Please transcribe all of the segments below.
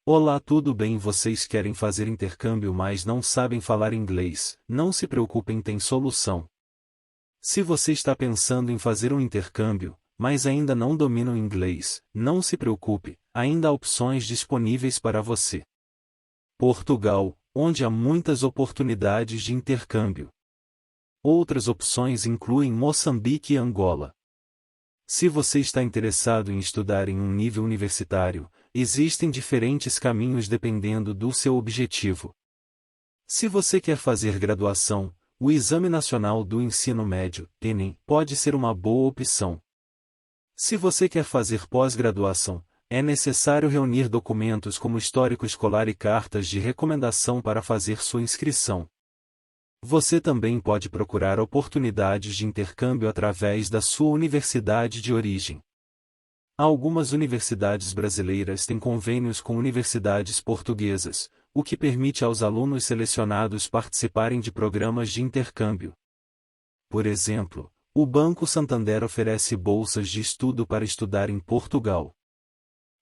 Olá, tudo bem? Vocês querem fazer intercâmbio, mas não sabem falar inglês? Não se preocupem, tem solução. Se você está pensando em fazer um intercâmbio, mas ainda não domina o inglês, não se preocupe, ainda há opções disponíveis para você. Portugal, onde há muitas oportunidades de intercâmbio. Outras opções incluem Moçambique e Angola. Se você está interessado em estudar em um nível universitário, existem diferentes caminhos dependendo do seu objetivo. Se você quer fazer graduação, o Exame Nacional do Ensino Médio, ENEM, pode ser uma boa opção. Se você quer fazer pós-graduação, é necessário reunir documentos como histórico escolar e cartas de recomendação para fazer sua inscrição. Você também pode procurar oportunidades de intercâmbio através da sua universidade de origem. Algumas universidades brasileiras têm convênios com universidades portuguesas, o que permite aos alunos selecionados participarem de programas de intercâmbio. Por exemplo, o Banco Santander oferece bolsas de estudo para estudar em Portugal.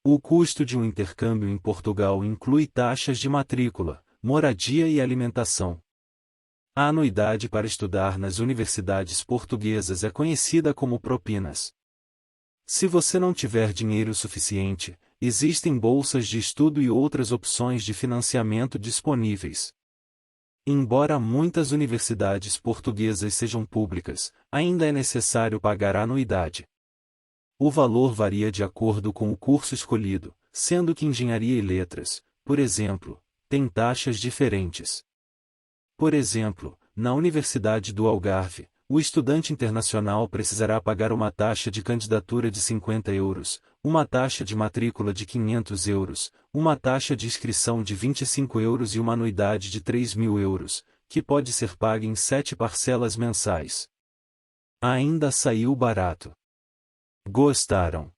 O custo de um intercâmbio em Portugal inclui taxas de matrícula, moradia e alimentação. A anuidade para estudar nas universidades portuguesas é conhecida como propinas. Se você não tiver dinheiro suficiente, existem bolsas de estudo e outras opções de financiamento disponíveis. Embora muitas universidades portuguesas sejam públicas, ainda é necessário pagar a anuidade. O valor varia de acordo com o curso escolhido, sendo que engenharia e letras, por exemplo, têm taxas diferentes. Por exemplo, na Universidade do Algarve, o estudante internacional precisará pagar uma taxa de candidatura de €50, uma taxa de matrícula de €500, uma taxa de inscrição de €25 e uma anuidade de €3.000, que pode ser paga em 7 parcelas mensais. Ainda saiu barato. Gostaram?